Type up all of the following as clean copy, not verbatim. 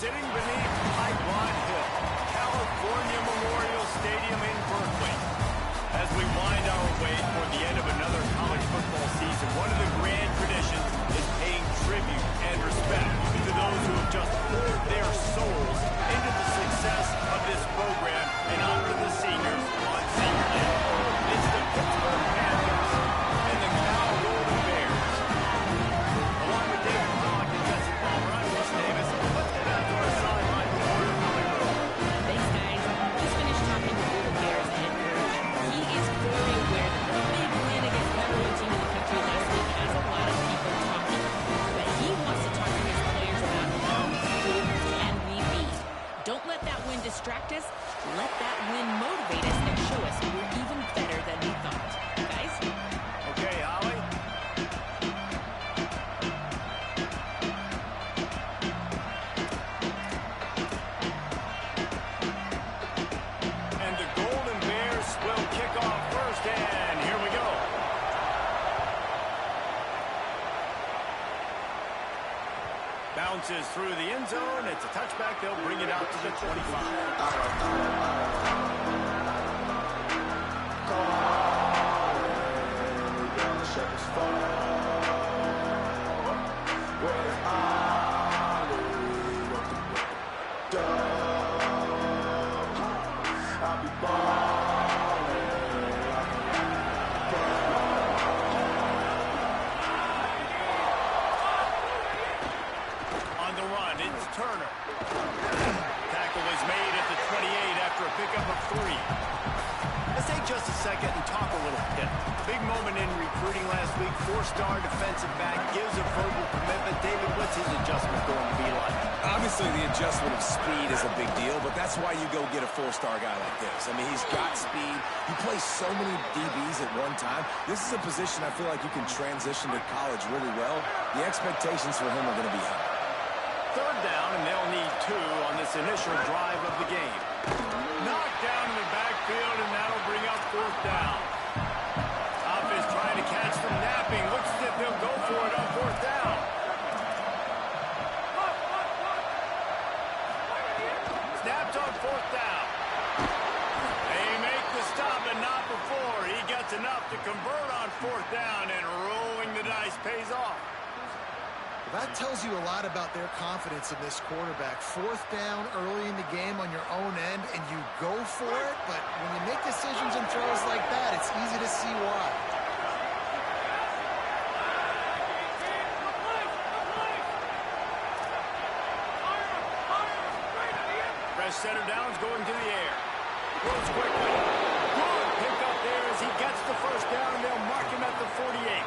sitting beneath Pipeline Hill, California Memorial Stadium in Berkeley. As we wind our way toward the end of another college football season, one of the grand traditions is paying tribute and respect to those who have just poured their souls into the success of this program and honor the seniors on senior day. It's the Pittsburgh Panthers and the Cal Golden Bears. Along with David Pollock and Jesse Palmer, I'm Chris Davis. Let's get out to our sideline reporter, Holly Rowe. Thanks, guys. Just finished talking to Golden Bears head coach. He is fully aware that the big win against the number one team in the country last week has a lot of people talking. But he wants to talk to his players about who can we be. Don't let that win distract us. Let that win motivate us and show us we're even better than we thought. Guys? Okay, Holly. And the Golden Bears will kick off first, and here we go. Bounces through the end zone. It's a touchback. They'll bring it out to the 25. On the run, it's Turner. Tackle is made at the 28 after a pickup of 3. Let's take just a second and talk a little bit. Big moment in recruiting last week. 4-star defensive back gives a verbal commitment. David, what's his adjustment going to be like? Obviously, the adjustment of speed is a big deal, but that's why you go get a 4-star guy like this. I mean, he's got speed. He plays so many DBs at one time. This is a position I feel like you can transition to college really well. The expectations for him are going to be high. Third down, and they'll need 2 on this initial drive of the game. Knocked down in the backfield, and that'll bring up 4th down. Top is trying to catch them napping. Looks as if they'll go for it on 4th down. Snapped on 4th down. They make the stop, and not before. He gets enough to convert on 4th down, and rolling the dice pays off. That tells you a lot about their confidence in this quarterback. 4th down early in the game on your own end, and you go for it, but when you make decisions and throws like that, it's easy to see why. Fresh center downs going to the air. Throws quickly. Good pick up there as he gets the 1st down, and they'll mark him at the 48.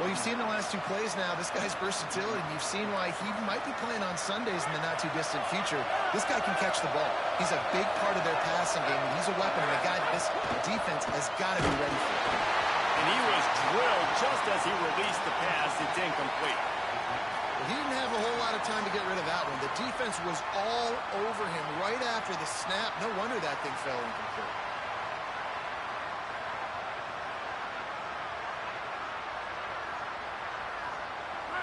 Well, you've seen the last 2 plays now. This guy's versatility. You've seen why he might be playing on Sundays in the not-too-distant future. This guy can catch the ball. He's a big part of their passing game, and he's a weapon, and a guy that this defense has got to be ready for. And he was drilled just as he released the pass. It's incomplete. Well, he didn't have a whole lot of time to get rid of that one. The defense was all over him right after the snap. No wonder that thing fell incomplete.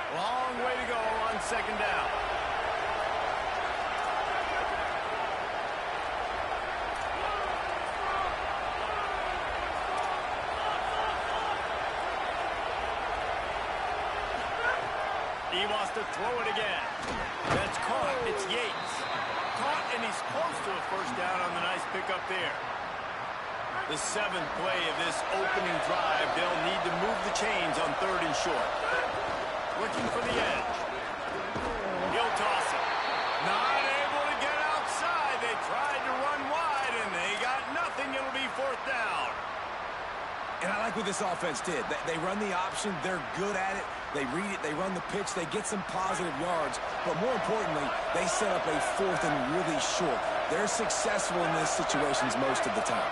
Long way to go on 2nd down. He wants to throw it again. That's caught. It's Yates. Caught, and he's close to a 1st down on the nice pickup there. The 7th play of this opening drive. They'll need to move the chains on 3rd and short. Looking for the edge. He'll toss it. Not able to get outside. They tried to run wide, and they got nothing. It'll be 4th down. And I like what this offense did. They run the option. They're good at it. They read it. They run the pitch. They get some positive yards. But more importantly, they set up a 4th and really short. They're successful in these situations most of the time.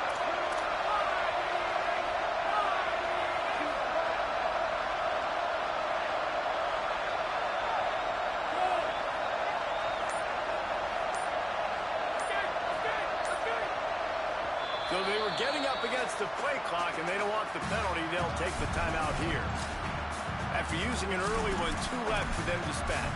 So they were getting up against the play clock, and they don't want the penalty. They'll take the timeout here. After using an early one, 2 left for them to spend.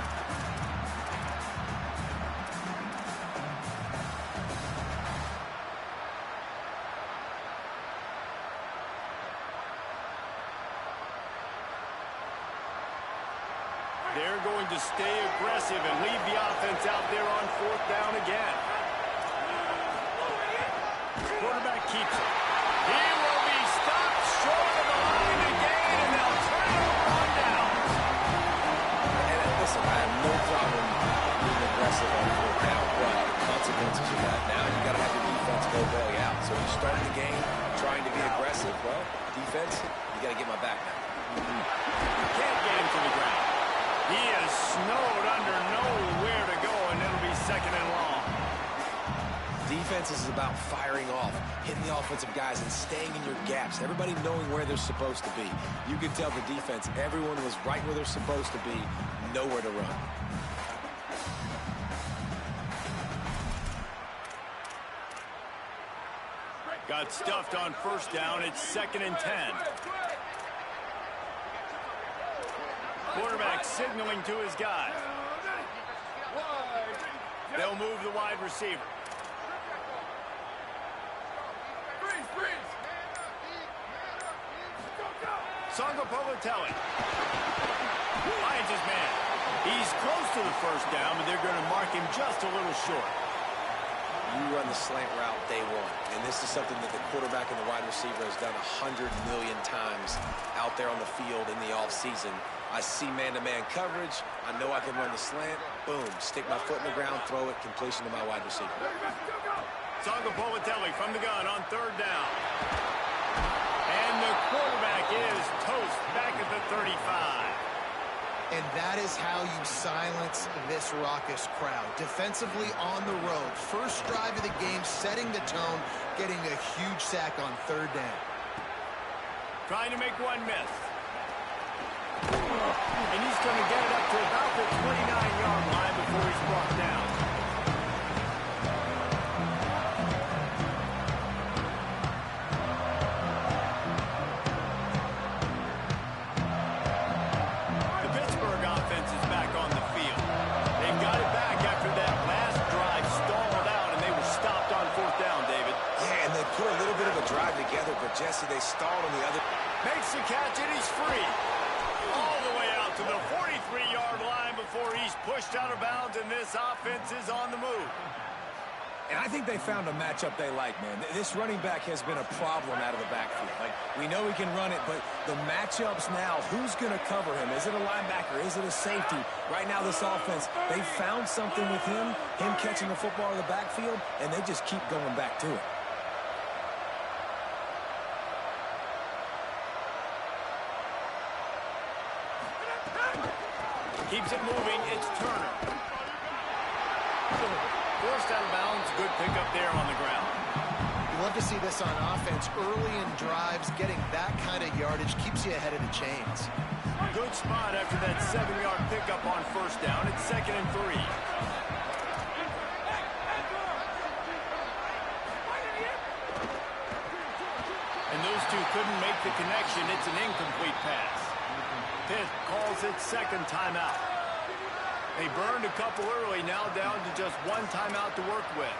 They're going to stay aggressive and leave the offense out there on 4th down again. Quarterback keeps it. He will be stopped short of the line to gain, and they'll turn it over on downs. And listen, I have no problem being aggressive on 4th down, but the consequences of that, now you got to have your defense go belly out. So you start the game trying to be aggressive. Well, defense, you got to get my back now. You can't get him to the ground. He is snowed under, nowhere to go, and it'll be 2nd and long. Defense is about firing off, hitting the offensive guys, and staying in your gaps. Everybody knowing where they're supposed to be. You could tell the defense, everyone was right where they're supposed to be, nowhere to run. Got stuffed on 1st down. It's 2nd and 10. Quarterback signaling to his guy. They'll move the wide receiver. Sangapolitelli finds his man. He's close to the 1st down, but they're going to mark him just a little short. You run the slant route day one, and this is something that the quarterback and the wide receiver has done 100 million times out there on the field in the offseason. I see man-to-man coverage. I know I can run the slant. Boom, stick my foot in the ground, throw it, completion to my wide receiver. Sangapolitelli from the gun on 3rd down. And the quarterback is toast back at the 35. And that is how you silence this raucous crowd. Defensively on the road. First drive of the game, setting the tone, getting a huge sack on 3rd down. Trying to make one miss. And he's going to get it up to about the 29-yard line before he's brought down. Drive together, but Jesse, they stalled on the other. Makes the catch, and he's free. All the way out to the 43-yard line before he's pushed out of bounds, and this offense is on the move. And I think they found a matchup they like, man. This running back has been a problem out of the backfield. Like, we know he can run it, but the matchups now, who's going to cover him? Is it a linebacker? Is it a safety? Right now, this offense, they found something with him catching the football in the backfield, and they just keep going back to it. Keeps it moving. It's Turner. Forced out of bounds. Good pickup there on the ground. You love to see this on offense. Early in drives, getting that kind of yardage keeps you ahead of the chains. Good spot after that 7-yard pickup on 1st down. It's 2nd and 3. And those two couldn't make the connection. It's an incomplete pass. Pitt calls it 2nd timeout. They burned a couple early, now down to just 1 timeout to work with.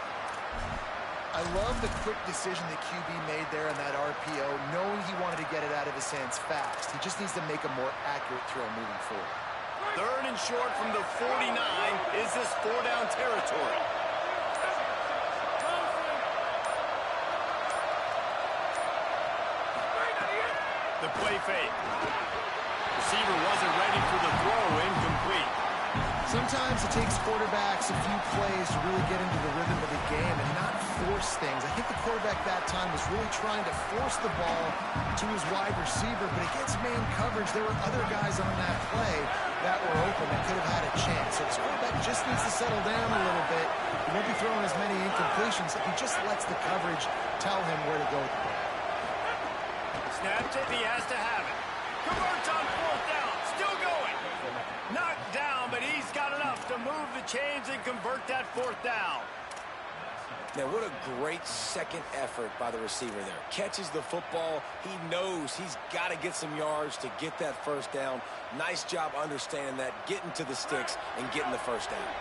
I love the quick decision that QB made there in that RPO, knowing he wanted to get it out of his hands fast. He just needs to make a more accurate throw moving forward. 3rd and short from the 49. Is this 4-down territory? The play fake. Receiver wasn't ready for the throw, incomplete. Sometimes it takes quarterbacks a few plays to really get into the rhythm of the game and not force things. I think the quarterback that time was really trying to force the ball to his wide receiver, but against man coverage, there were other guys on that play that were open that could have had a chance. So this quarterback just needs to settle down a little bit. He won't be throwing as many incompletions if he just lets the coverage tell him where to go with the ball. Snaps it, he has to have it. Converts on 4th down, still going. Knocked down, but he's got enough to move the chains and convert that 4th down. Now, what a great second effort by the receiver there. Catches the football. He knows he's got to get some yards to get that 1st down. Nice job understanding that, getting to the sticks and getting the 1st down.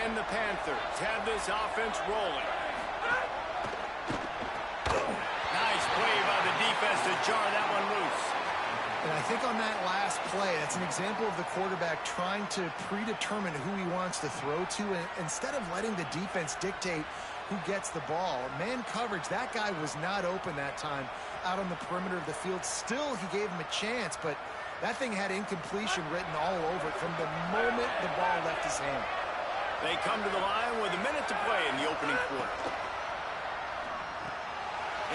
And the Panthers have this offense rolling. Nice play by the defense to jar that one loose. And I think on that last play, that's an example of the quarterback trying to predetermine who he wants to throw to, and instead of letting the defense dictate who gets the ball. Man coverage, that guy was not open that time out on the perimeter of the field. Still, he gave him a chance, but that thing had incompletion written all over it from the moment the ball left his hand. They come to the line with a minute to play in the opening quarter.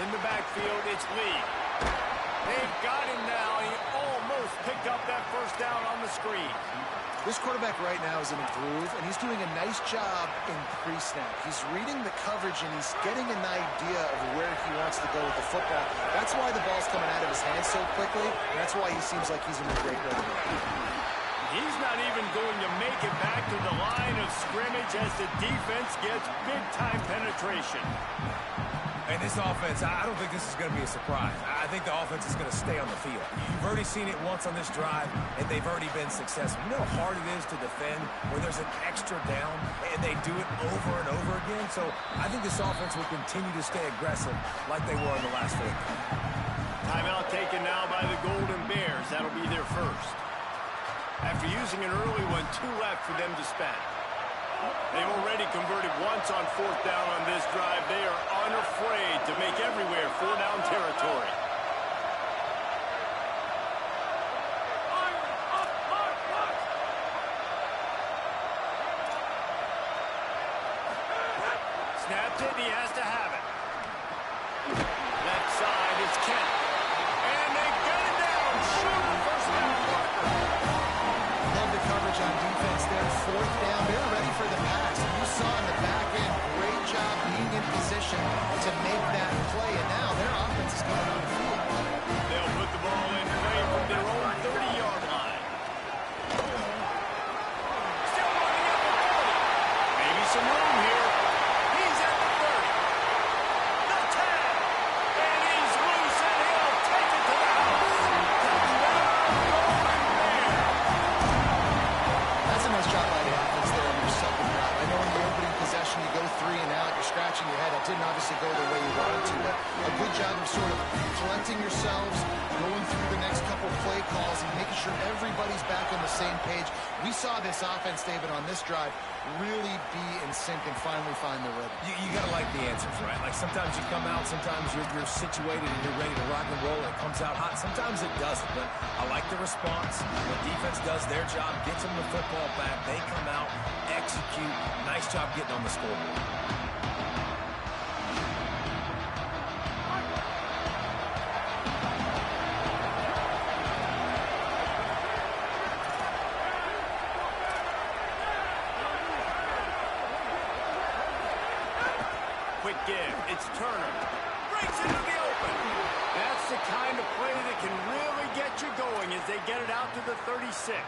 In the backfield, it's Lee. They've got him now. He almost picked up that first down on the screen. This quarterback right now is in a groove, and he's doing a nice job in pre-snap. He's reading the coverage, and he's getting an idea of where he wants to go with the football. That's why the ball's coming out of his hands so quickly, and that's why he seems like he's in a great rhythm. He's not even going to make it back to the line of scrimmage as the defense gets big-time penetration. And this offense, I don't think this is going to be a surprise. I think the offense is going to stay on the field. You've already seen it once on this drive, and they've already been successful. You know how hard it is to defend when there's an extra down, and they do it over and over again? So I think this offense will continue to stay aggressive like they were in the last 4. Timeout taken now by the Golden Bears. That'll be their first. After using an early one, 2 left for them to spend. They've already converted once on 4th down on this drive. They are unafraid to make everywhere 4-down territory. Snapped it, he has to have it. Left side, it's Kent. And they got it down. Shoot, first down marker. Love the coverage on defense there. 4th down. They're ready for the pass. You saw in the back end, great job being in position to make that play. And now their offense is coming on the field. They'll put the ball in play from their own 30-yard line. Still running up the 40. Maybe some room here. He's at the 30. The tag. And he's loose, and he'll take it to the house. That's a nice job by the offense there on your second drive. I know in the opening possession you go 3 and out, you're scratching your head. It didn't obviously go the way you wanted to, but a good job of sort of collecting yourselves, going through the next couple play calls and making sure everybody's back on the same page. We saw this offense, David, on this drive really be in sync and finally find the rhythm. You got to like the answers, right? Like sometimes you come out, sometimes you're situated and you're ready to rock and roll and it comes out hot. Sometimes it doesn't, but I like the response. When defense does their job, gets them the football back, they come out, execute. Nice job getting on the scoreboard. Quick give. It's Turner. Breaks into the open. That's the kind of play that can really get you going as they get it out to the 36.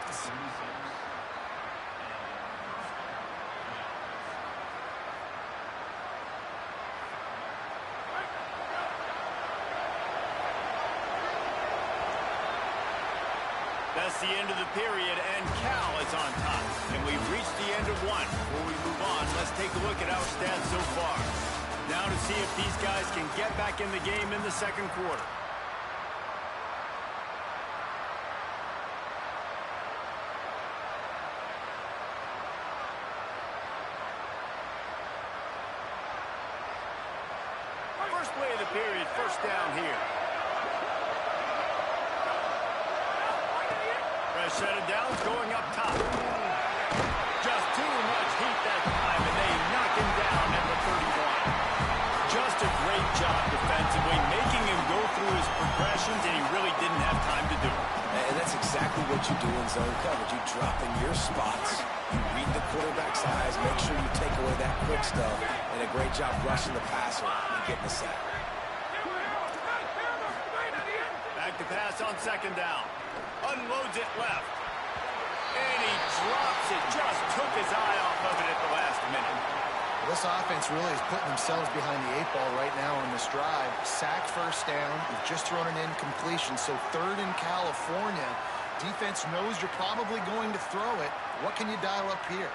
That's the end of the period, and Cal is on top. And we've reached the end of 1. Before we move on, let's take a look at our stats so far. Now to see if these guys can get back in the game in the second quarter. First play of the period, first down here. Set of downs going up top. Just too much heat that time, and they knock him down at the 31. Just a great job defensively, making him go through his progressions, and he really didn't have time to do it. And that's exactly what you do in zone coverage. You drop in your spots, you read the quarterback's eyes, make sure you take away that quick stuff, and a great job rushing the passer and getting the sack. Back to pass on second down. Unloads it left. And he drops it. Just took his eye off of it at the last minute. This offense really is putting themselves behind the 8 ball right now on this drive. Sack first down. You've just thrown an incompletion. So 3rd in California. Defense knows you're probably going to throw it. What can you dial up here?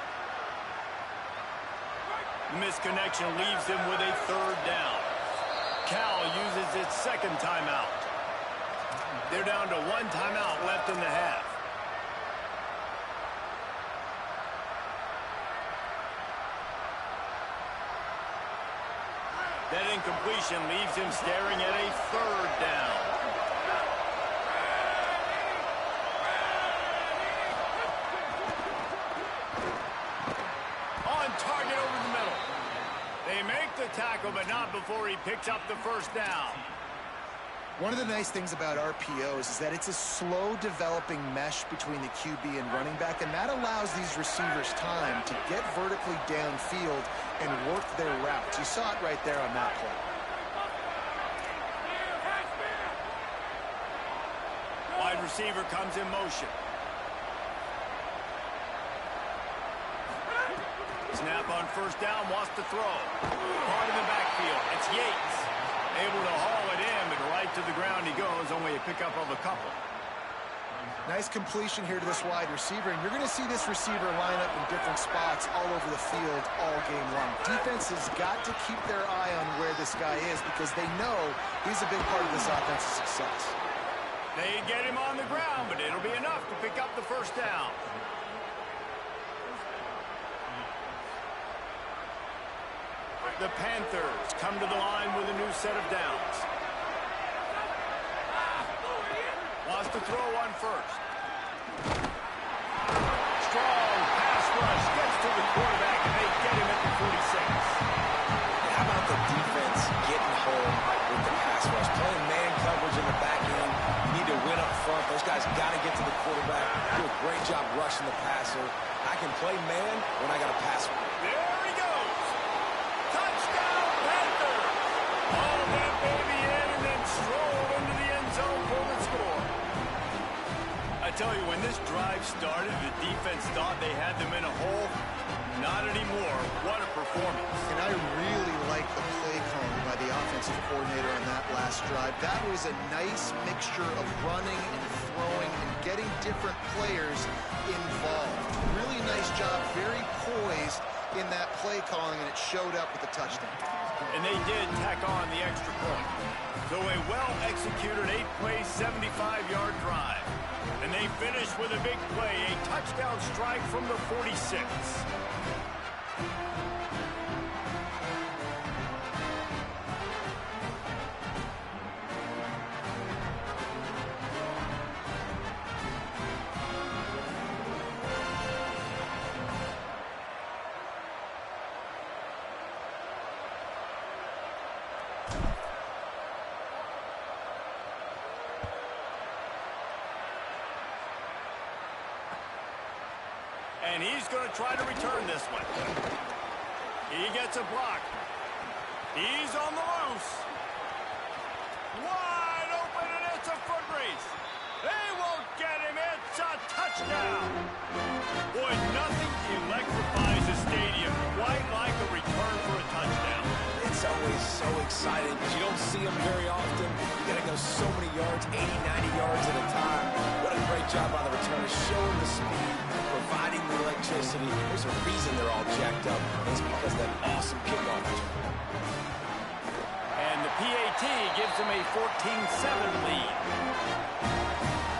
Misconnection leaves them with a 3rd down. Cal uses its second timeout. They're down to one timeout left in the half. That incompletion leaves him staring at a third down. On target over the middle. They make the tackle, but not before he picks up the first down. One of the nice things about RPOs is that it's a slow-developing mesh between the QB and running back, and that allows these receivers time to get vertically downfield and work their routes. You saw it right there on that play. Wide receiver comes in motion. Snap on first down, wants to throw. Hard in the backfield. It's Yates. Able to haul it in, but right to the ground he goes, only a pickup of a couple. Nice completion here to this wide receiver, and you're going to see this receiver line up in different spots all over the field all game long. Defense has got to keep their eye on where this guy is because they know he's a big part of this offense's success. They get him on the ground, but it'll be enough to pick up the first down. The Panthers come to the line with a new set of downs. Wants to throw one first. Strong pass rush. Gets to the quarterback, and they get him at the 46. How about the defense getting home with the pass rush? Playing man coverage in the back end. You need to win up front. Those guys got to get to the quarterback. Do a great job rushing the passer. I can play man when I got a pass. There he goes. Touchdown, Panthers. All that baby in and then stroll into the end zone for the score. I tell you, when this drive started, the defense thought they had them in a hole. Not anymore. What a performance. And I really like the play calling by the offensive coordinator on that last drive. That was a nice mixture of running and throwing and getting different players involved. Really nice job, very poised in that play calling, and it showed up with the touchdown. And they did tack on the extra point. So a well-executed 8-play, 75-yard drive. And they finished with a big play, a touchdown strike from the 46. And he's going to try to return this one. He gets a block. He's on the loose. Wide open, and it's a foot race. They won't get him. It's a touchdown. Boy, nothing electrifies a stadium quite like a return for a touchdown. It's always so exciting because you don't see them very often. You got to go so many yards, 80, 90 yards at a time. What a great job by the returner, showing the speed, providing the electricity. There's a reason they're all jacked up. It's because of that awesome kickoff. And the PAT gives them a 14-7 lead.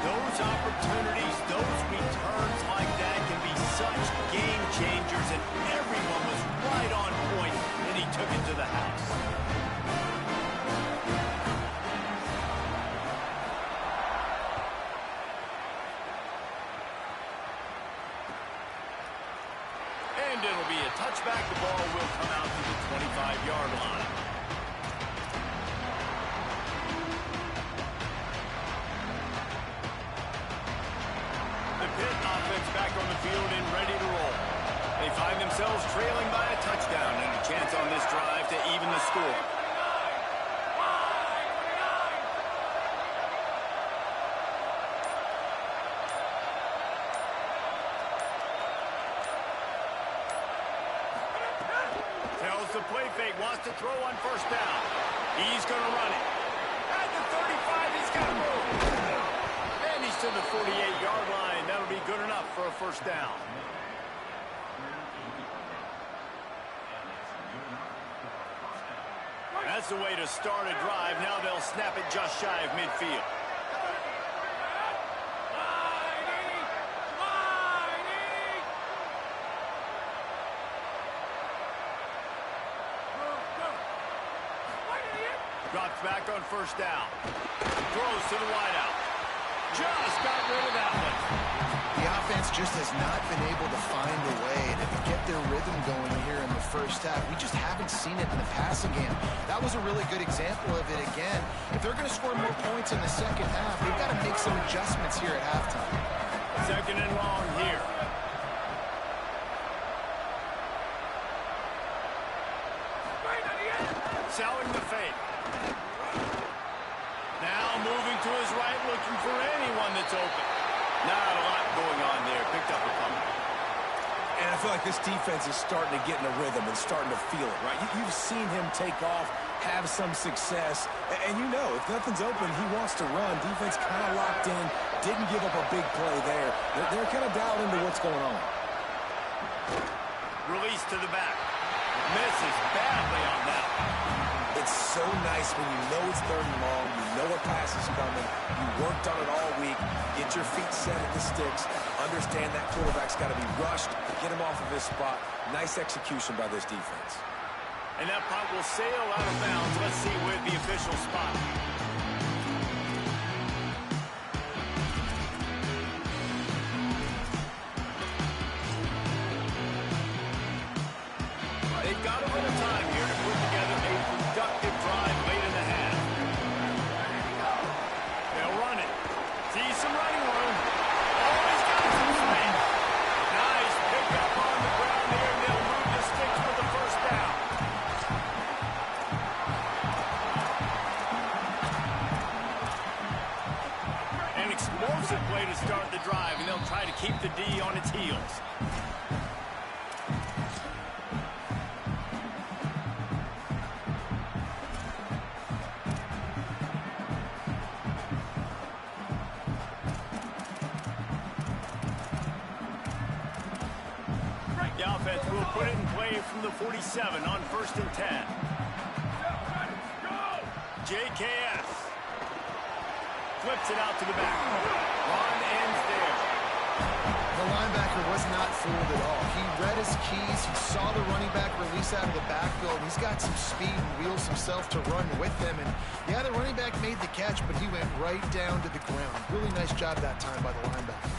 Those opportunities, those returns like that can be such game changers, and everyone was right on point, and he took it to the house. And it'll be a touchback. The ball will come out to the 25-yard line. The Pitt offense back on the field and ready to roll. They find themselves trailing by a touchdown and a chance on this drive to even the score. Tells the play fake, wants to throw on first down. He's going to run it. At the 35, he's got to move. And he's to the 48-yard line. That'll be good enough for a first down. That's the way to start a drive. Now they'll snap it just shy of midfield. first down. Throws to the wideout. Just got rid of that one. The offense just has not been able to find a way to get their rhythm going here in the first half. We just haven't seen it in the passing game. That was a really good example of it again. If they're going to score more points in the second half, they've got to make some adjustments here at halftime. Second and long here. Selling the fake. Now moving to his right, looking for anyone that's open. Not a lot going on there. Picked up a couple. And I feel like this defense is starting to get in a rhythm and starting to feel it, right? You've seen him take off, have some success, and you know if nothing's open, he wants to run. Defense kind of locked in, didn't give up a big play there. They're kind of dialed into what's going on. Release to the back. Misses badly on that. It's so nice when you know it's third and long, you know a pass is coming, you worked on it all week, get your feet set at the sticks, understand that quarterback's got to be rushed, get him off of his spot. Nice execution by this defense. And that punt will sail out of bounds. Let's see where the official spot. They've got a little time here to put together a productive drive late in the half. They'll run it. See some running room. Oh, he's got some space. Nice pickup on the ground there. They'll move the sticks for the first down. An explosive play to start the drive, and they'll try to keep the D on its heels. The offense will put it in play from the 47 on 1st and 10. JKS flips it out to the back. Run ends there. The linebacker was not fooled at all. He read his keys. He saw the running back release out of the backfield. He's got some speed and wheels himself to run with them. And yeah, the running back made the catch, but he went right down to the ground. Really nice job that time by the linebacker.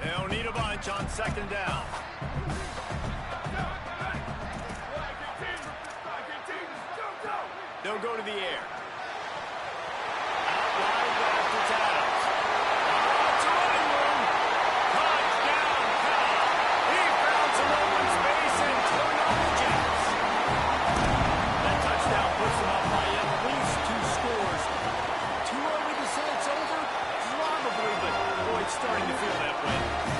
They'll need a bunch on 2nd down. They'll go to the air. Out wide back to Adams. Lots of running room. Touchdown, Powell. He found some open space and turned on the Jets. That touchdown puts them up by at least 2 scores. Too early to say it's over? Probably, but boy, it's starting to feel that way.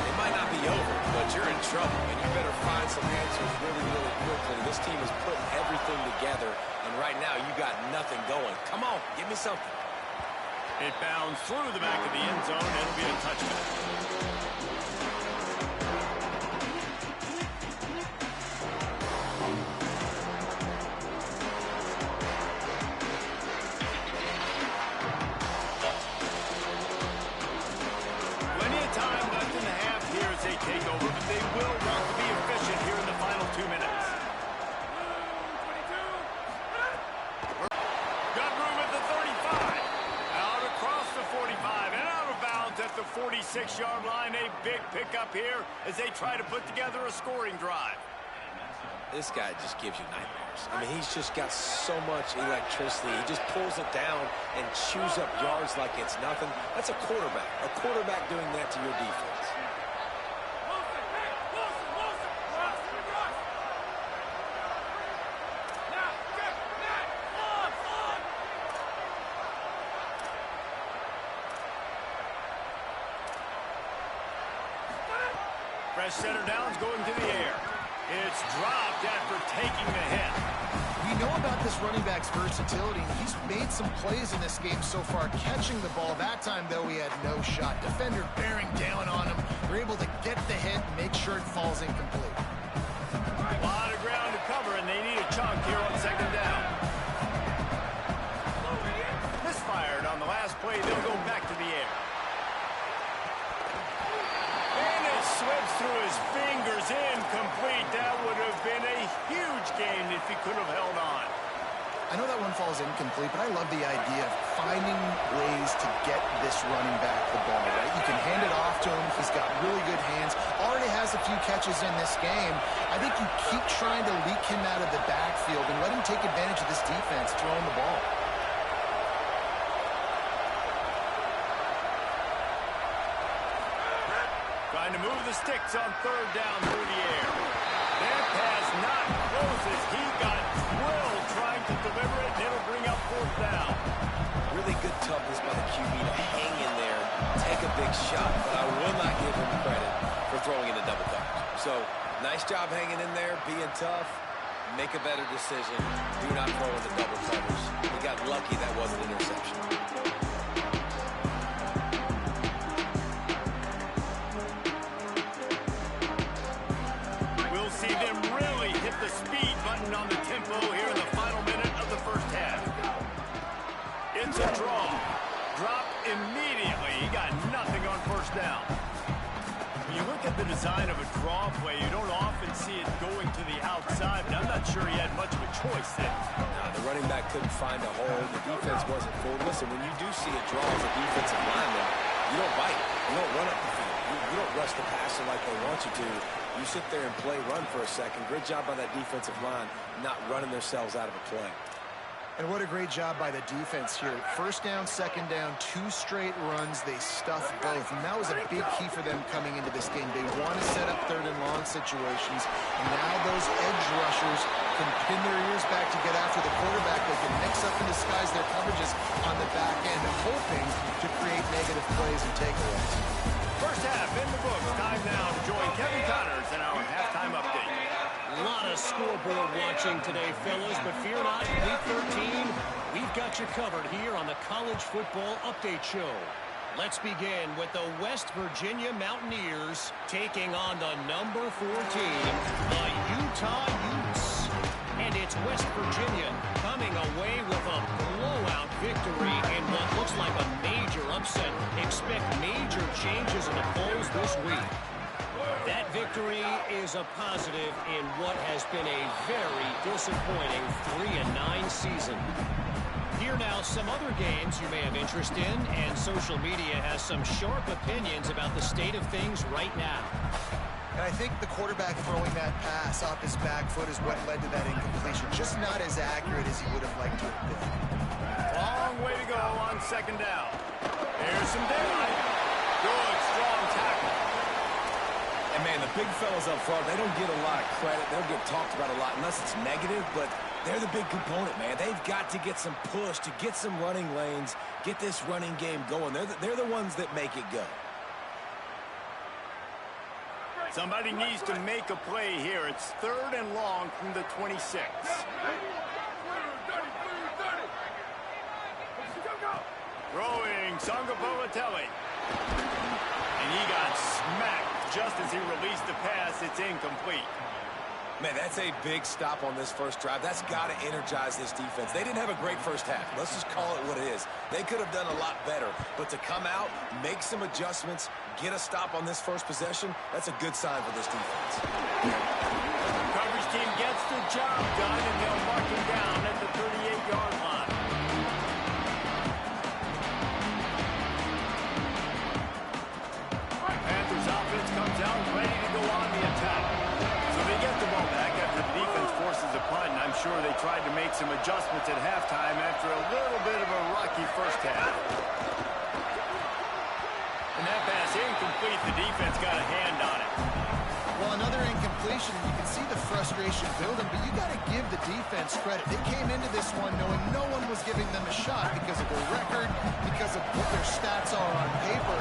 It might not be over, but you're in trouble, and you better find some answers really, really quickly. This team is putting everything together, and right now you got nothing going. Come on, give me something. It bounds through the back of the end zone. It'll be a touchback. Plenty of time left in the half here as they take over, but they will want to be efficient here in the final 2 minutes. Got room at the 35. Out across the 45 and out of bounds at the 46-yard line. A big pickup here as they try to put together a scoring drive. This guy just gives you nightmares. I mean, he's just got so much electricity. He just pulls it down and chews up yards like it's nothing. That's a quarterback. A quarterback doing that to your defense. Fresh center downs going to the air. It's dropped after taking the hit. We know about this running back's versatility. He's made some plays in this game so far, catching the ball. That time, though, he had no shot. Defender bearing down on him. They're able to get the hit and make sure it falls incomplete. A lot of ground to cover, and they need a chunk here on 2nd down. that would have been a huge gain if he could have held on. I know that one falls incomplete, but I love the idea of finding ways to get this running back the ball, right? You can hand it off to him. He's got really good hands. Already has a few catches in this game. I think you keep trying to leak him out of the backfield and let him take advantage of this defense throwing the ball. Trying to move the sticks on third down through the air. That pass not close as he got drilled trying to deliver it, and it'll bring up fourth down. Really good toughness by the QB to hang in there, take a big shot, but I will not give him credit for throwing into double coverage. So, nice job hanging in there, being tough. Make a better decision. Do not throw into double coverage. He got lucky that wasn't an interception. We'll see them really hit the speed button on the tempo here in the final minute of the first half. It's a draw. Drop immediately. He got nothing on first down. When you look at the design of a draw play, you don't often see it going to the outside, but I'm not sure he had much of a choice there. Nah, the running back couldn't find a hole. The defense wasn't full. Listen, when you do see a draw as a defensive lineman, you don't bite. You don't run up the field. You don't rush the passer like they want you to. You sit there and play run for a second. Great job by that defensive line not running themselves out of a play. And what a great job by the defense here. First down, second down, 2 straight runs. They stuffed both. And that was a big key for them coming into this game. They want to set up third and long situations. And now those edge rushers can pin their ears back to get after the quarterback. They can mix up and disguise their coverages on the back end, hoping to create negative plays and takeaways. First half in the books. Time now to join Kevin Connors in our halftime update. A lot of scoreboard watching today, fellas, but fear not, Week 13, we've got you covered here on the College Football Update Show. Let's begin with the West Virginia Mountaineers taking on the number 4 team, the Utah Utes. And it's West Virginia coming away with a blowout victory in what looks like a major upset. Expect major changes in the polls this week. That victory is a positive in what has been a very disappointing 3-9 season. Here now some other games you may have interest in, and social media has some sharp opinions about the state of things right now. And I think the quarterback throwing that pass off his back foot is what led to that incompletion. Just not as accurate as he would have liked to have been. Long way to go on second down. There's some daylight. Good, strong tackle. And, man, the big fellas up front, they don't get a lot of credit. They'll get talked about a lot unless it's negative, but they're the big component, man. They've got to get some push, to get some running lanes, get this running game going. They're the ones that make it go. Somebody needs to make a play here. It's third and long from the 26. Throwing Sangapolatelli. And he got smacked just as he released the pass. It's incomplete. Man, that's a big stop on this first drive. That's got to energize this defense. They didn't have a great first half. Let's just call it what it is. They could have done a lot better. But to come out, make some adjustments, get a stop on this first possession, that's a good sign for this defense. The coverage team gets the job done, and they'll mark him down at the 38-yard line. Panthers offense comes out ready to go on the attack. So they get the ball back after the defense forces a punt, and I'm sure they tried to make some adjustments at halftime after a little bit of a rocky first half. And that pass incomplete. The defense got a hand on it. Well, another incompletion, and you can see the frustration building, but you got to give the defense credit. They came into this one knowing no one was giving them a shot because of their record, because of what their stats are on paper,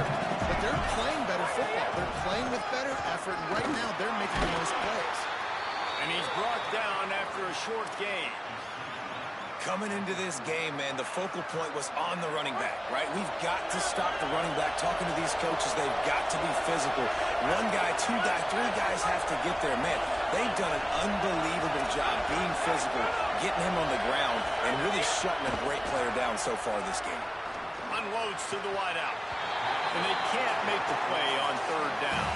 but they're playing better football. They're playing with better effort, and right now they're making the most plays. And he's brought down after a short gain. Coming into this game, man, the focal point was on the running back, right? We've got to stop the running back. Talking to these coaches, they've got to be physical. 1 guy, 2 guys, 3 guys have to get there. Man, they've done an unbelievable job being physical, getting him on the ground, and really shutting a great player down so far this game. Unloads to the wideout. And they can't make the play on third down.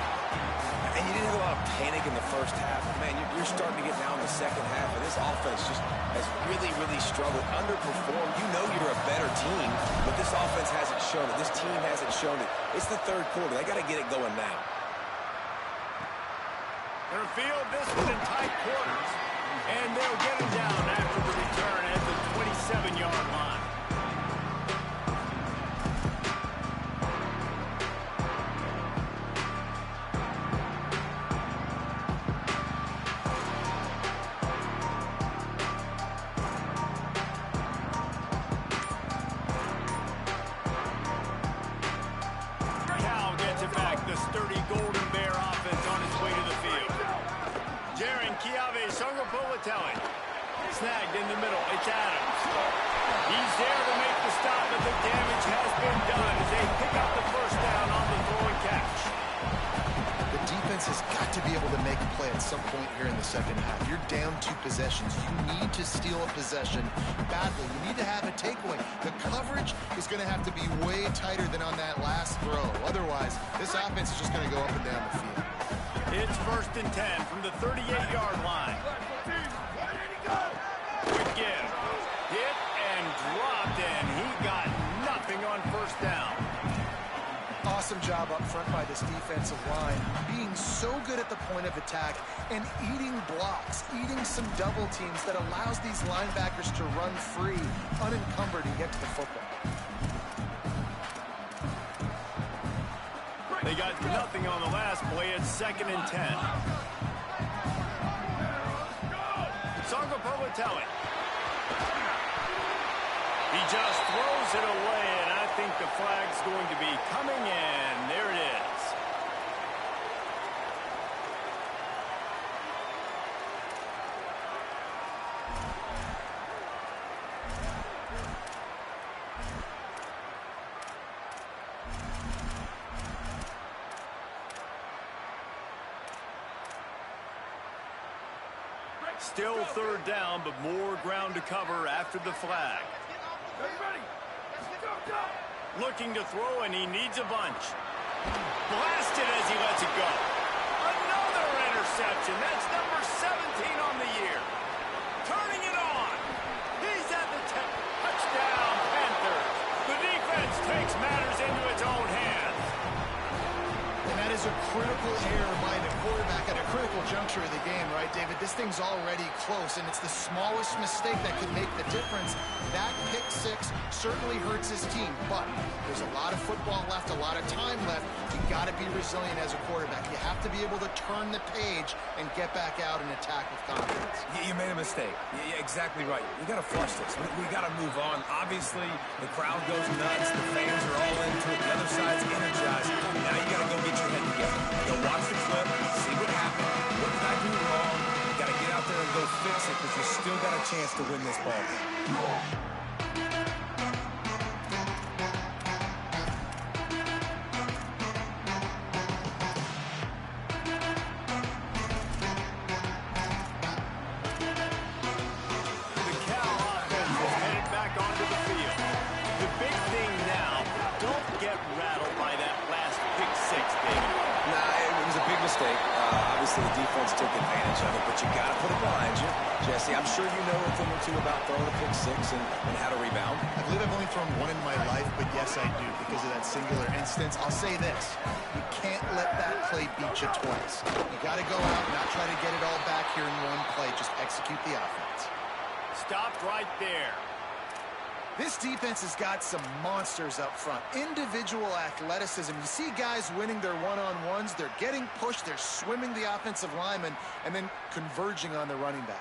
And you didn't have a lot of panic in the first half. But man, you're starting to get down in the second half, and this offense just has really, really struggled, underperformed. You know you're a better team, but this offense hasn't shown it. This team hasn't shown it. It's the third quarter. They got to get it going now. They'll field this one in tight quarters, and they'll get him down after the return at the 27-yard line. Snagged in the middle. It's Adams. He's there to make the stop, but the damage has been done as they pick up the first down on the throw and catch. The defense has got to be able to make a play at some point here in the second half. You're down 2 possessions. You need to steal a possession badly. You need to have a takeaway. The coverage is going to have to be way tighter than on that last throw. Otherwise, this offense is just going to go up and down the field. It's 1st and 10 from the 38-yard line. Quick give. Hit and dropped, and he got nothing on first down. Awesome job up front by this defensive line, being so good at the point of attack and eating blocks, eating some double teams that allows these linebackers to run free, unencumbered, and get to the football. They got nothing on the last play. It's 2nd and 10. Songapelli. He just throws it away, and I think the flag's going to be coming in. There it is. Still 3rd down, but more ground to cover after the flag. Looking to throw, and he needs a bunch. Blasted as he lets it go. Another interception. That's number 17 on the year. Turning it on. He's at the 10. Touchdown, Panthers. The defense takes matters into its own hands. And that is a critical error by the quarterback at a critical juncture of the game, right, David? This thing's already close, and it's the smallest mistake that could make the difference. That pick 6 certainly hurts his team, but there's a lot of football left, a lot of time left. You got to be resilient as a quarterback. You have to be able to turn the page and get back out and attack with confidence. You made a mistake. Yeah, exactly right. We got to flush this. We got to move on. Obviously, the crowd goes nuts. The fans are all into it. The other side's energized. Now you got to go get your head together. Go watch the clip, see what happened. What did I do wrong? You got to get out there and go fix it because you still got a chance to win this ball game. Obviously, the defense took advantage of it, but you got to put it behind you. Jesse, I'm sure you know a thing or two about throwing a pick 6 and how to rebound. I believe I've only thrown one in my life, but yes, I do because of that singular instance. I'll say this. You can't let that play beat you twice. You got to go out and not try to get it all back here in one play. Just execute the offense. Stopped right there. This defense has got some monsters up front. Individual athleticism. You see guys winning their one-on-ones. They're getting pushed. They're swimming the offensive lineman and then converging on the running back.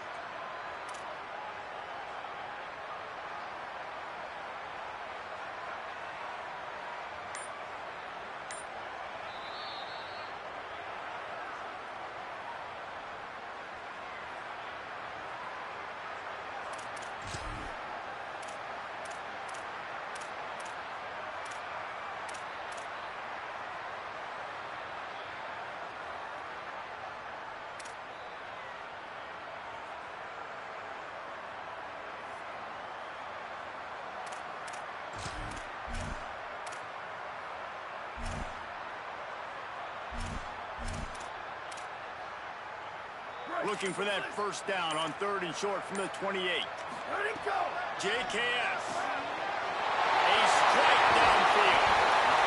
looking for that first down on 3rd and short from the 28. JKS. A strike downfield.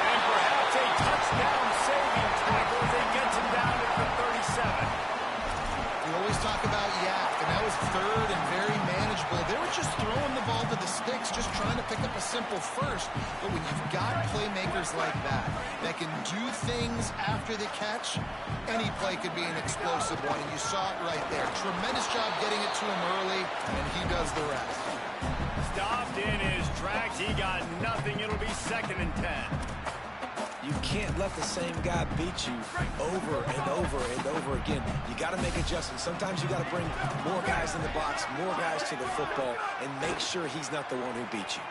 And perhaps a touchdown saving tackle as he gets him down at the 37. We always talk about Yak, and that was 3rd and very manageable. They were just throwing the ball to the sticks, just trying to pick up a simple first. But when you've got playmakers like that can do things after the catch, any play could be an explosive one, and you saw it right there. Tremendous job getting it to him early, and he does the rest. Stopped in his tracks. He got nothing. It'll be 2nd and 10. You can't let the same guy beat you over and over and over again. You got to make adjustments. Sometimes you got to bring more guys in the box, more guys to the football, and make sure he's not the one who beat you.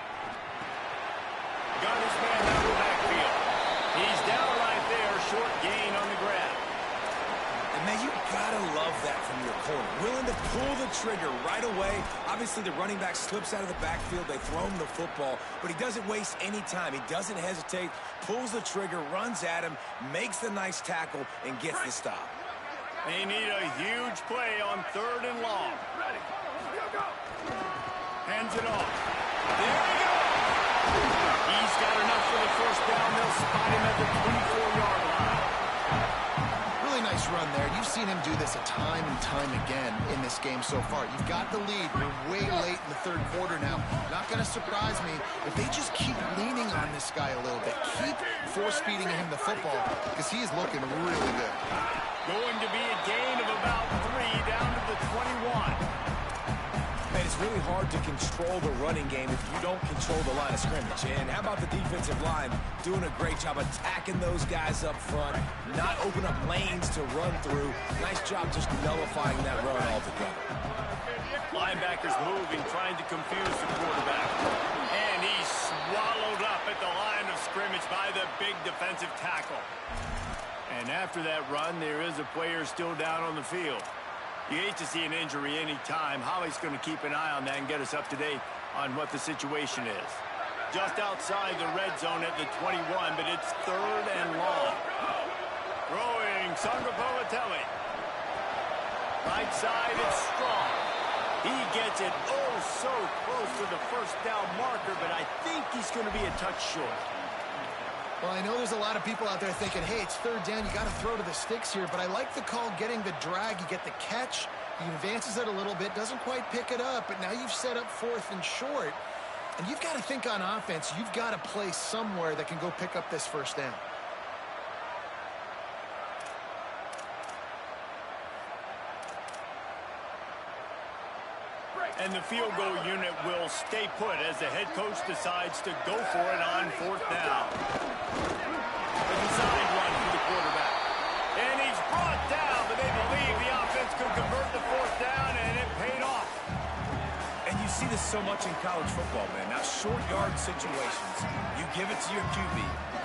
Got his man out of the backfield. He's down right there, short gain on the grab. And man, you gotta love that from your corner. Willing to pull the trigger right away. Obviously, the running back slips out of the backfield. They throw him the football, but he doesn't waste any time. He doesn't hesitate, pulls the trigger, runs at him, makes the nice tackle, and gets the stop. They need a huge play on 3rd and long. Hands it off. There we go. He's got enough for the first down. They'll spot him at the 24-yard line. Really nice run there. You've seen him do this time and time again in this game so far. You've got the lead. We're way late in the 3rd quarter now. Not going to surprise me if they just keep leaning on this guy a little bit. Keep force-feeding him the football because he is looking really good. Going to be a gain of about 3 down to the 21. Man, it's really hard to control the running game if you don't control the line of scrimmage. And how about the defensive line doing a great job attacking those guys up front, not open up lanes to run through. Nice job just nullifying that run altogether. Linebackers moving, trying to confuse the quarterback. And he's swallowed up at the line of scrimmage by the big defensive tackle. And after that run, there is a player still down on the field. You hate to see an injury any time. Howie's going to keep an eye on that and get us up to date on what the situation is. Just outside the red zone at the 21, but it's 3rd and long. Throwing Sangapoatelli. Right side, it's Strong. He gets it oh so close to the first down marker, but I think he's going to be a touch short. Well, I know there's a lot of people out there thinking, hey, it's 3rd down, you got to throw to the sticks here, but I like the call getting the drag. You get the catch, he advances it a little bit, doesn't quite pick it up, but now you've set up 4th and short, and you've got to think on offense, you've got to play somewhere that can go pick up this first down. And the field goal unit will stay put as the head coach decides to go for it on 4th down. A designed run for the quarterback. And he's brought down, but they believe the offense could convert the 4th down, and it paid off. And you see this so much in college football, man. Now, short yard situations, you give it to your QB,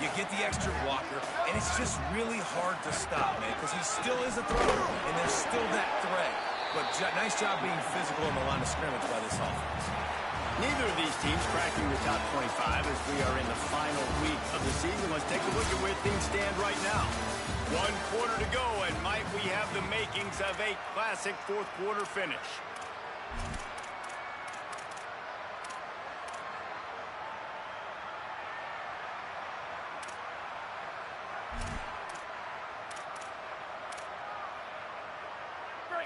you get the extra blocker, and it's just really hard to stop, man, because he still is a thrower, and there's still that threat. But nice job being physical on the line of scrimmage by this offense. Neither of these teams cracking the top 25 as we are in the final week of the season. Let's take a look at where things stand right now. 1 quarter to go, and might we have the makings of a classic 4th quarter finish.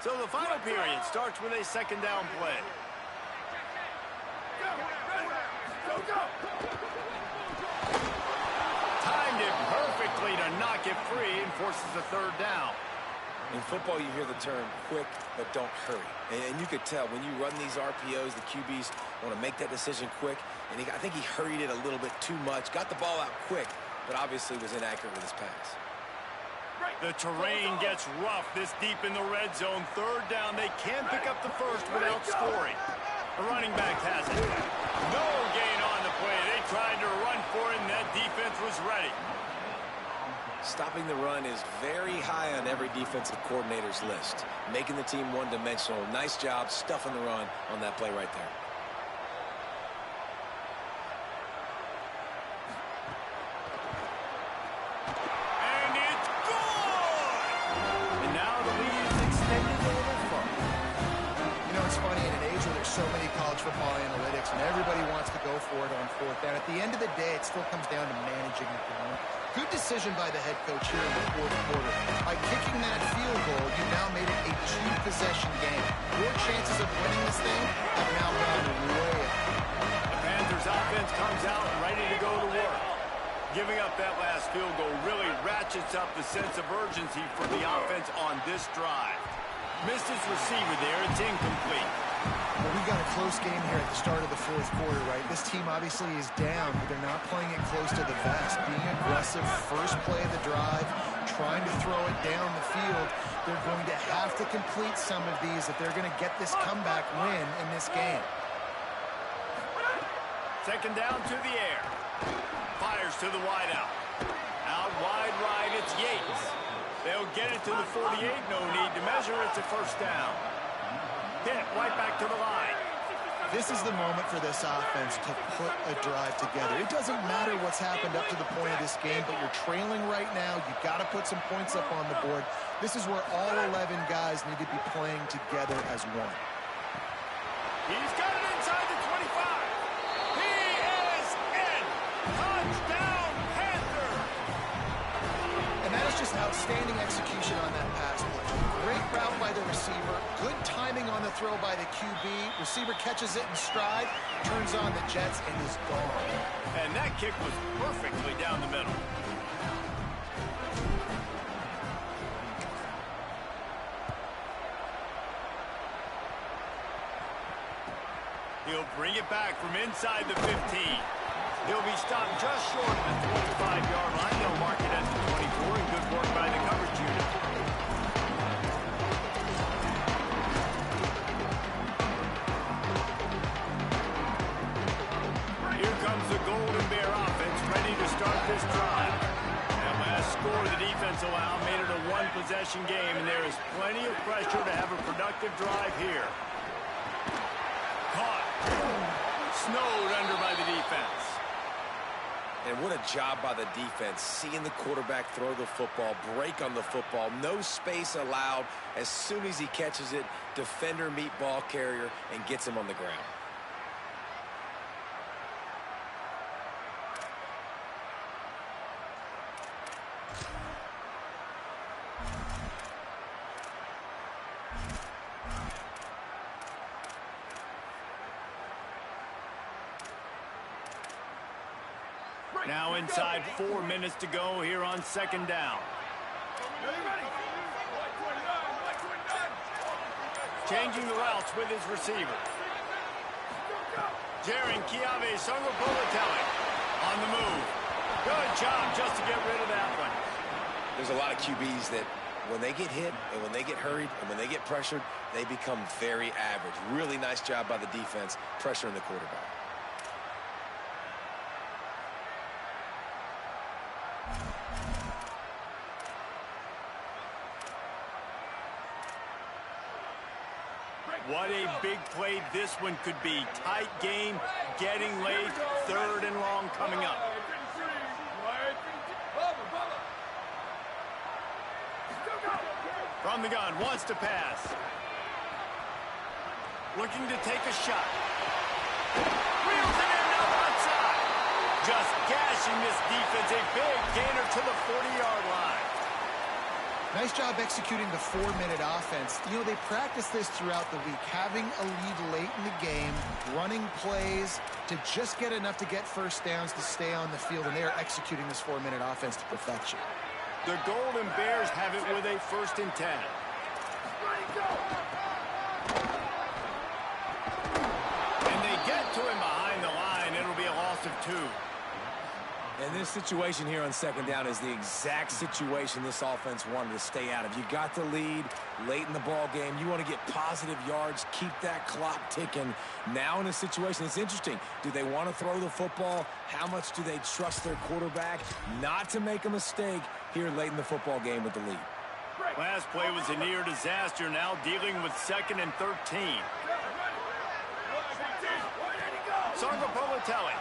So the final period starts with a 2nd down play. Timed it perfectly to knock it free and forces the 3rd down. In football, you hear the term quick, but don't hurry. And you could tell when you run these RPOs, the QBs want to make that decision quick. And I think he hurried it a little bit too much, got the ball out quick, but obviously was inaccurate with his pass. The terrain gets rough this deep in the red zone. 3rd down, they can't pick up the first without scoring. The running back has it. No gain on the play. They tried to run for it, and that defense was ready. Stopping the run is very high on every defensive coordinator's list. Making the team one-dimensional. Nice job stuffing the run on that play right there. And it's gone! And now the lead is extended a little further. funny in an age where there's so many college football analytics and everybody wants to go for it on fourth down. At the end of the day, it still comes down to managing the game. Good decision by the head coach here in the fourth quarter. By kicking that field goal, you now made it a two-possession game. Your chances of winning this thing have now gone way up. The Panthers offense comes out ready to go to work. Giving up that last field goal really ratchets up the sense of urgency for the offense on this drive. Missed his receiver there. It's incomplete. Well, we got a close game here at the start of the fourth quarter, right? This team obviously is down, but they're not playing it close to the vest. Being aggressive, first play of the drive, trying to throw it down the field. They're going to have to complete some of these if they're going to get this comeback win in this game. Second down to the air. Fires to the wideout. Out wide right, it's Yates. They'll get it to the 48. No need to measure. It's a first down. Hit right back to the line. This is the moment for this offense to put a drive together. It doesn't matter what's happened up to the point of this game, but you're trailing right now. You've got to put some points up on the board. This is where all 11 guys need to be playing together as one. He's got it inside the 25. He is in. Touchdown, Panther. And that is just outstanding execution on that pass play. Great route by the receiver. Good timing on the throw by the QB. Receiver catches it in stride, turns on the jets, and is gone. And that kick was perfectly down the middle. He'll bring it back from inside the 15. He'll be stopped just short of the 25-yard line. They'll mark it at the 24, and good work by the coverage unit. Here comes the Golden Bear offense, ready to start this drive. That last score the defense allowed made it a one-possession game, and there is plenty of pressure to have a productive drive here. Caught. Snowed under by the defense. And what a job by the defense, seeing the quarterback throw the football, break on the football, no space allowed. As soon as he catches it, defender meet ball carrier and gets him on the ground. Now inside 4 minutes to go here on second down. Changing the routes with his receiver. Jaron Kiave Sungapolatelli on the move. Good job just to get rid of that one. There's a lot of QBs that when they get hit and when they get hurried and when they get pressured, they become very average. Really nice job by the defense pressuring the quarterback. What a big play this one could be. Tight game, getting late, third and long coming up. From the gun, wants to pass. Looking to take a shot. Reels it in, now outside. Just gashing this defense, a big gainer to the 40-yard line. Nice job executing the 4-minute offense. You know, they practice this throughout the week, having a lead late in the game, running plays to just get enough to get first downs to stay on the field, and they are executing this 4-minute offense to perfection. The Golden Bears have it with a 1st and 10. And they get to him behind the line. It'll be a loss of 2. And this situation here on second down is the exact situation this offense wanted to stay out of. You got the lead late in the ball game. You want to get positive yards, keep that clock ticking. Now in a situation, it's interesting. Do they want to throw the football? How much do they trust their quarterback not to make a mistake here late in the football game with the lead? Last play was a near disaster. Now dealing with 2nd and 13. Sungapolatelli.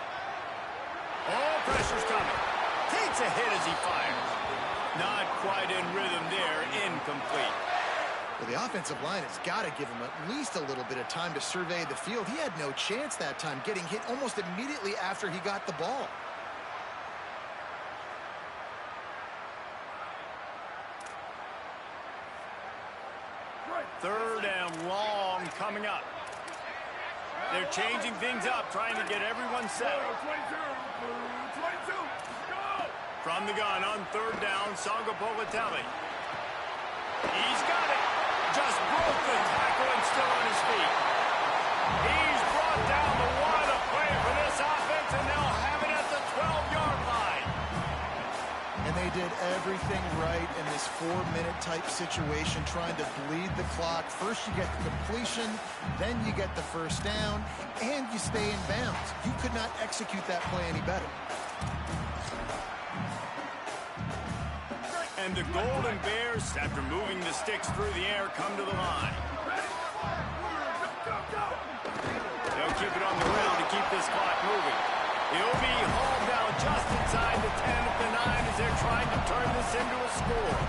Oh, pressure's coming. Takes a hit as he fires. Not quite in rhythm there. Incomplete. Well, the offensive line has got to give him at least a little bit of time to survey the field. He had no chance that time, getting hit almost immediately after he got the ball. Third and long coming up. They're changing things up, trying to get everyone set. From the gun on third down, Sangapolitelli. He's got it. Just broke the tackle and still on his feet. He's brought down the one to play for this offense, and they'll have it at the 12-yard line. And they did everything right in this 4-minute type situation, trying to bleed the clock. First you get the completion, then you get the first down, and you stay in bounds. You could not execute that play any better. And the Golden Bears, after moving the sticks through the air, come to the line. They'll keep it on the ground to keep this clock moving. He'll be hauled down just inside the 10 at the 9 as they're trying to turn this into a score.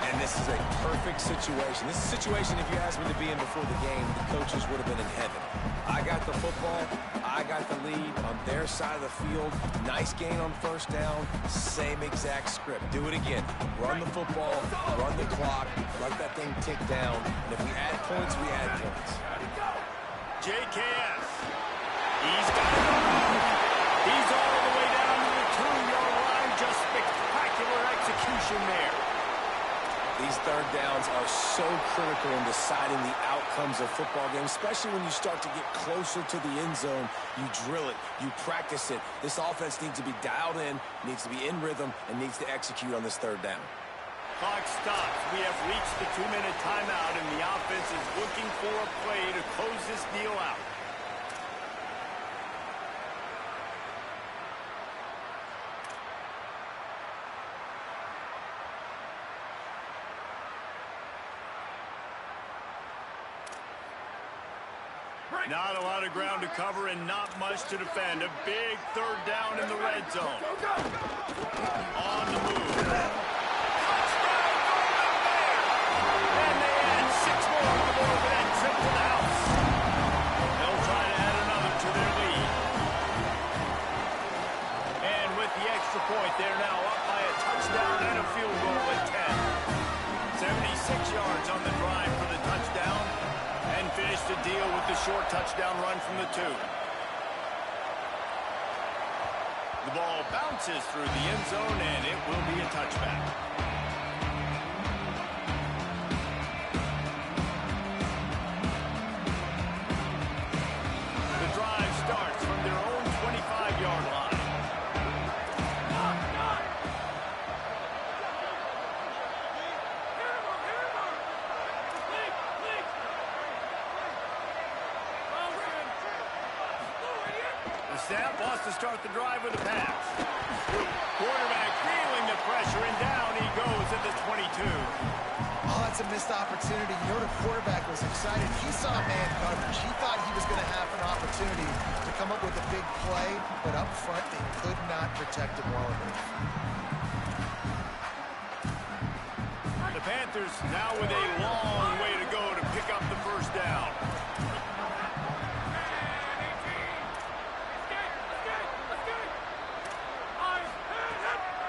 And this is a perfect situation. This is a situation, if you asked me to be in before the game, the coaches would have been in heaven. I got the football. I got the lead on their side of the field. Nice gain on first down. Same exact script. Do it again. Run the football. Run the clock. Let that thing tick down. And if we add points, we add points. JKS. He's got it. He's all the way down to the 2-yard line. Just spectacular execution there. These third downs are so critical in deciding the outcomes of football games, especially when you start to get closer to the end zone. You drill it, you practice it. This offense needs to be dialed in, needs to be in rhythm, and needs to execute on this third down. Clock stops. We have reached the 2-minute timeout, and the offense is looking for a play to close this deal out. Not a lot of ground to cover and not much to defend. A big third down in the red zone. On the move. Touchdown, Golden Bears! And they add 6 more on the board with that trip to the house. They'll try to add another to their lead. And with the extra point, they're now up by a touchdown and a field goal at 10. 76 yards on the drive for the touchdown. And finished the deal with the short touchdown run from the 2. The ball bounces through the end zone, and it will be a touchback. The drive starts from their own 25-yard line. Snap wants to start the drive with a pass. Quarterback feeling the pressure, and down he goes at the 22. Oh, that's a missed opportunity. You know, the quarterback was excited. He saw man coverage. He thought he was going to have an opportunity to come up with a big play, but up front they could not protect him well enough. The Panthers now with a long way to go to pick up the first down.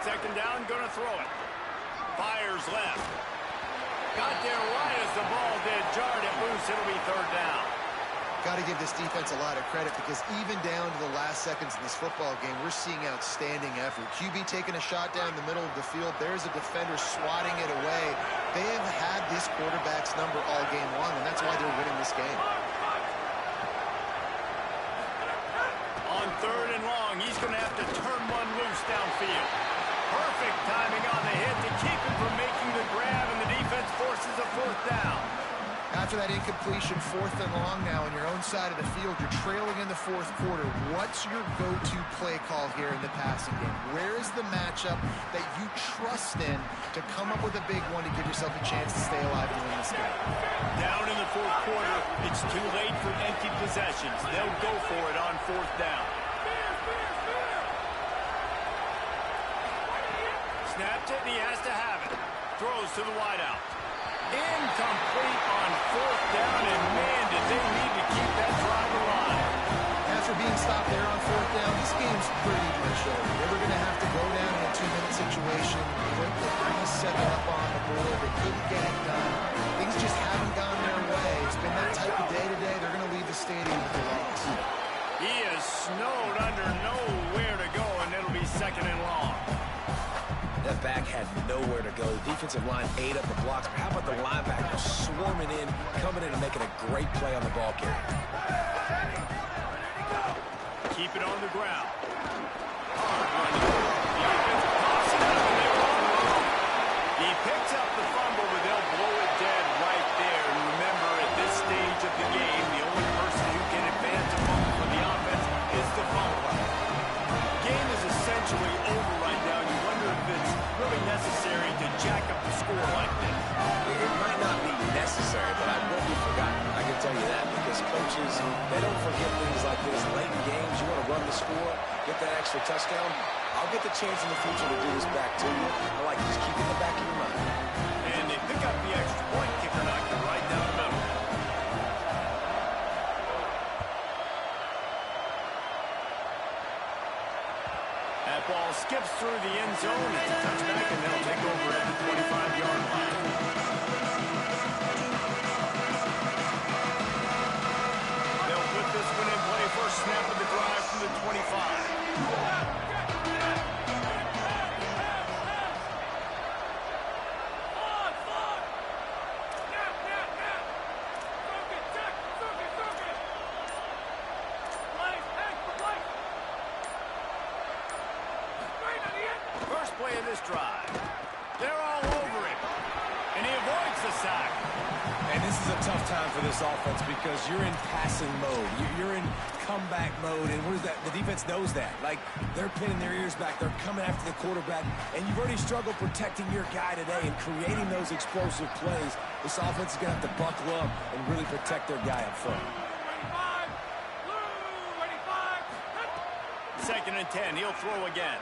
Second down, gonna throw it. Fires left. Got there right as the ball did. Jarred it loose. It'll be third down. Got to give this defense a lot of credit, because even down to the last seconds in this football game, we're seeing outstanding effort. QB taking a shot down the middle of the field. There's a defender swatting it away. They have had this quarterback's number all game long, and that's why they're winning this game. On third and long, he's going to have to turn one loose downfield. Perfect timing on the hit to keep him from making the grab, and the defense forces a fourth down. After that incompletion, 4th and long now on your own side of the field, you're trailing in the 4th quarter. What's your go-to play call here in the passing game? Where is the matchup that you trust in to come up with a big one to give yourself a chance to stay alive and win this game? Down in the 4th quarter, it's too late for empty possessions. They'll go for it on 4th down. Snapped it, and he has to have it. Throws to the wideout. Incomplete on fourth down, and man, did they need to keep that drive alive. After being stopped there on fourth down, this game's pretty much over. They were going to have to go down in a 2-minute situation. They bring 7 up on the board. They couldn't get it done. Things just haven't gone their way. It's been that type of day today. They're going to leave the stadium with a loss. He is snowed under nowhere to go, and it'll be second and long. That back had nowhere to go. The defensive line ate up the blocks. But how about the linebacker swarming in, coming in and making a great play on the ball carrier? Keep it on the ground. Hard running. The offense pops it up, and they're on the road. He picks up the fumble, but they'll blow it dead right there. And remember, at this stage of the game, the only person who can advance a fumble for the offense is the fumbler. The game is essentially over right now. You wonder if it's really necessary to jack up the score like this. It might not be necessary, but I won't be forgotten. I can tell you that because coaches, they don't forget things like this. Late in games, you want to run the score, get that extra touchdown. I'll get the chance in the future to do this back to you. I like to just keep it in the back of your mind. And they pick up the extra point. Kicker knocked it right down the middle. That ball skips through the end zone. It's a touchback, and they'll take over at the 25-yard line. They'll put this one in play. First snap of the drive from the 25. First play of this drive. They're all over him. And he avoids the sack. And this is a tough time for this offense because you're in passing mode. You're in comeback mode. And what is that? The defense knows that. Like, they're pinning their ears back. They're coming after the quarterback. And you've already struggled protecting your guy today and creating those explosive plays. This offense is going to have to buckle up and really protect their guy up front. Second and 10. He'll throw again.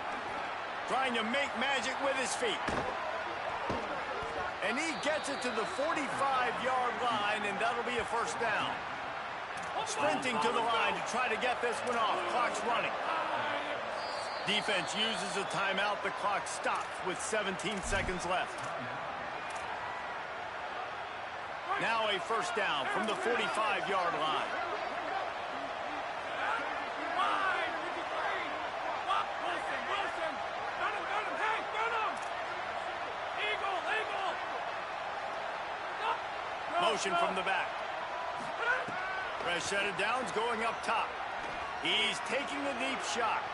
Trying to make magic with his feet. And he gets it to the 45-yard line, and that'll be a first down. Sprinting to the line to try to get this one off. Clock's running. Defense uses a timeout. The clock stops with 17 seconds left. Now a first down from the 45-yard line. Motion from the back. Fresh set of downs going up top. He's taking a deep shot.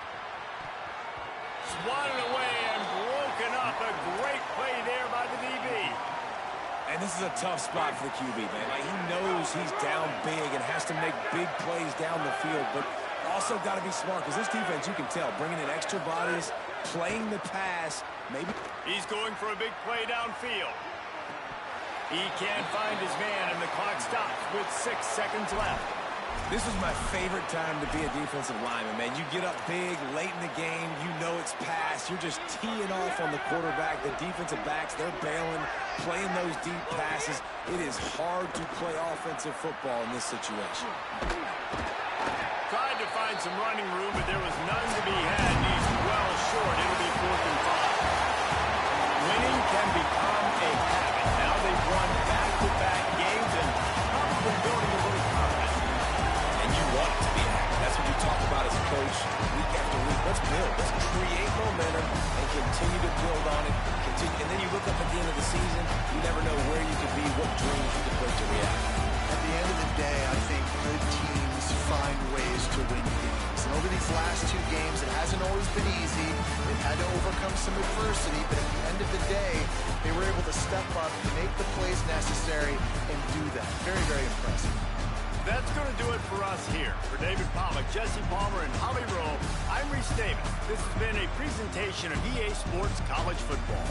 Swatted away and broken up. A great play there by the DB. And this is a tough spot for the QB, man. Like, he knows he's down big and has to make big plays down the field, but also got to be smart because this defense, you can tell, bringing in extra bodies, playing the pass, maybe. He's going for a big play downfield. He can't find his man, and the clock stops with 6 seconds left. This was my favorite time to be a defensive lineman, man. You get up big, late in the game, you know it's pass. You're just teeing off on the quarterback. The defensive backs, they're bailing, playing those deep passes. It is hard to play offensive football in this situation. Tried to find some running room, but there was none to be had. He's well short. It'll be 4th and 5. Winning can become a habit. Now they've won back-to-back games and probably building a little confidence. And you want it to be a habit. That's what you talk about as a coach week after week. Let's build. Let's create momentum and continue to build on it. And then you look up at the end of the season, you never know where you could be, what dreams you could put to reality. At the end of the day, I think good teams find ways to win games. And over these last 2 games, it hasn't always been easy. They've had to overcome some adversity, but at the end of the day, they were able to step up, make the plays necessary, and do that. Very, very impressive. That's going to do it for us here. For David Pollack, Jesse Palmer, and Holly Rowe, I'm Reese Davis. This has been a presentation of EA Sports College Football.